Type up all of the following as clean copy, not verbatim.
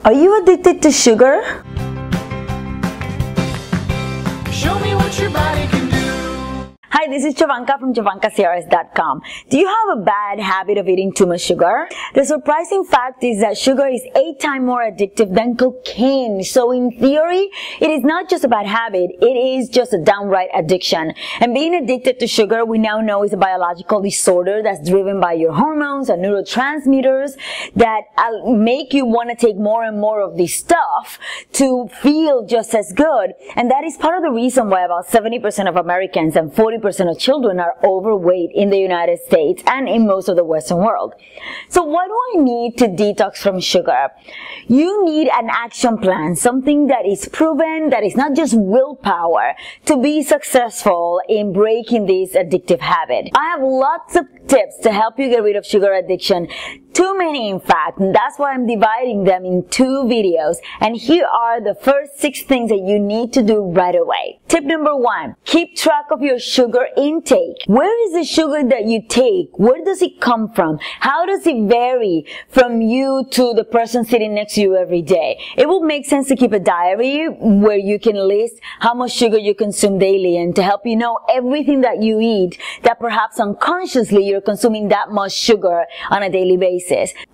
Are you addicted to sugar? Show me what your body can do. Hi, this is Jovanka from JovankaCiares.com. Do you have a bad habit of eating too much sugar? The surprising fact is that sugar is 8 times more addictive than cocaine. So in theory, it is not just a bad habit, it is just a downright addiction. And being addicted to sugar, we now know, is a biological disorder that's driven by your hormones and neurotransmitters that make you want to take more and more of this stuff to feel just as good. And that is part of the reason why about 70% of Americans and 40% of children are overweight in the United States and in most of the Western world. So what do I need to detox from sugar? You need an action plan, something that is proven, that is not just willpower, to be successful in breaking this addictive habit. I have lots of tips to help you get rid of sugar addiction. Too many, in fact, and that's why I'm dividing them in 2 videos. And here are the first 6 things that you need to do right away. Tip number 1, keep track of your sugar intake. Where is the sugar that you take? Where does it come from? How does it vary from you to the person sitting next to you every day? It will make sense to keep a diary where you can list how much sugar you consume daily and to help you know everything that you eat, that perhaps unconsciously you're consuming that much sugar on a daily basis.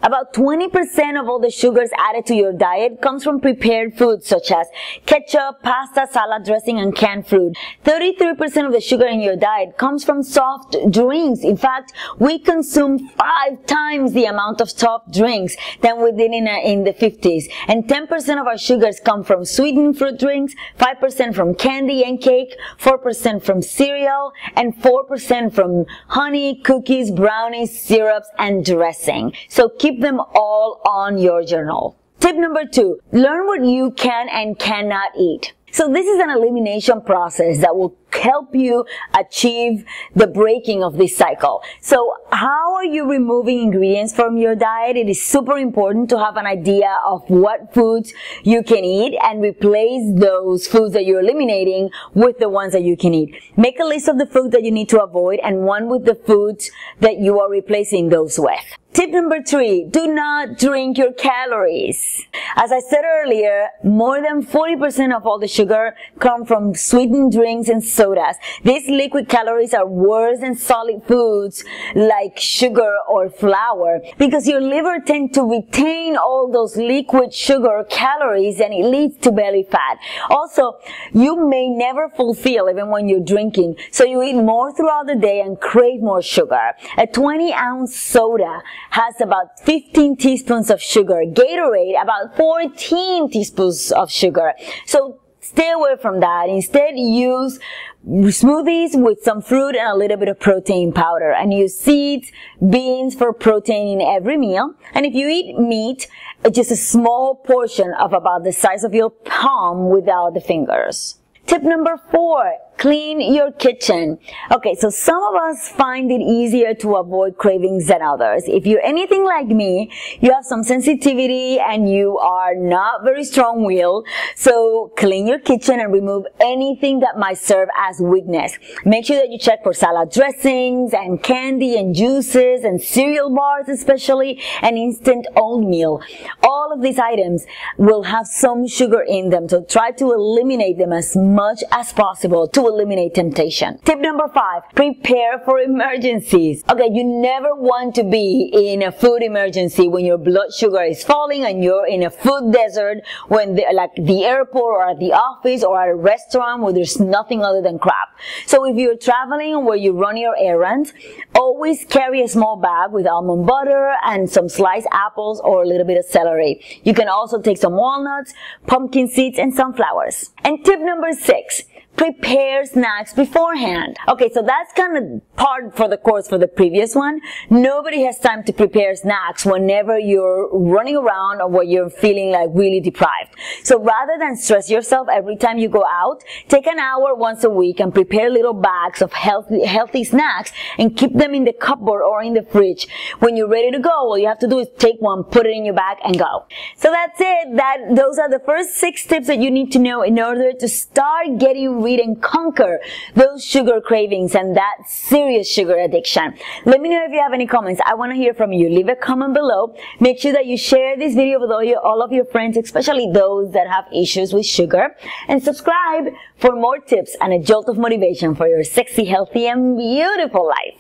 About 20% of all the sugars added to your diet comes from prepared foods such as ketchup, pasta, salad dressing, and canned fruit. 33% of the sugar in your diet comes from soft drinks. In fact, we consume 5 times the amount of soft drinks than we did in the 50s. And 10% of our sugars come from sweetened fruit drinks, 5% from candy and cake, 4% from cereal, and 4% from honey, cookies, brownies, syrups, and dressing. So keep them all on your journal. Tip number 2, learn what you can and cannot eat. So this is an elimination process that will help you achieve the breaking of this cycle. So how are you removing ingredients from your diet? It is super important to have an idea of what foods you can eat and replace those foods that you're eliminating with the ones that you can eat. Make a list of the foods that you need to avoid and one with the foods that you are replacing those with. Tip number 3, do not drink your calories. As I said earlier, more than 40% of all the sugar come from sweetened drinks and sodas. These liquid calories are worse than solid foods like sugar or flour because your liver tends to retain all those liquid sugar calories and it leads to belly fat. Also, you may never fulfill even when you're drinking, so you eat more throughout the day and crave more sugar. A 20-ounce soda has about 15 teaspoons of sugar. Gatorade, about 14 teaspoons of sugar. So stay away from that. Instead, use smoothies with some fruit and a little bit of protein powder. And use seeds, beans for protein in every meal. And if you eat meat, just a small portion of about the size of your palm without the fingers. Tip number 4, clean your kitchen. Okay, so some of us find it easier to avoid cravings than others. If you're anything like me, you have some sensitivity and you are not very strong-willed. So clean your kitchen and remove anything that might serve as weakness. Make sure that you check for salad dressings and candy and juices and cereal bars especially and instant oatmeal. All of these items will have some sugar in them, so try to eliminate them as much as possible to eliminate temptation. Tip number 5, prepare for emergencies. Okay, you never want to be in a food emergency when your blood sugar is falling and you're in a food desert when like the airport or at the office or at a restaurant where there's nothing other than crap. So if you're traveling or where you run your errands, always carry a small bag with almond butter and some sliced apples or a little bit of celery. You can also take some walnuts, pumpkin seeds, and sunflowers. And tip number 6, prepare snacks beforehand. Okay, so that's kind of part for the course for the previous one. Nobody has time to prepare snacks whenever you're running around or when you're feeling like really deprived. So rather than stress yourself every time you go out, take an hour once a week and prepare little bags of healthy snacks and keep them in the cupboard or in the fridge. When you're ready to go, all you have to do is take one, put it in your bag, and go. So that's it. Those are the first 6 tips that you need to know in order to start getting rid rid and conquer those sugar cravings and that serious sugar addiction. Let me know if you have any comments. I want to hear from you. Leave a comment below. Make sure that you share this video with all of your friends, especially those that have issues with sugar. And subscribe for more tips and a jolt of motivation for your sexy, healthy, and beautiful life.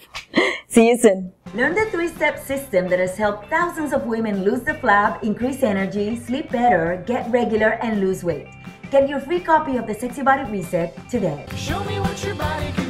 See you soon. Learn the 3-step system that has helped thousands of women lose the flab, increase energy, sleep better, get regular, and lose weight. Get your free copy of the Sexy Body Reset today. Show me what your body can do.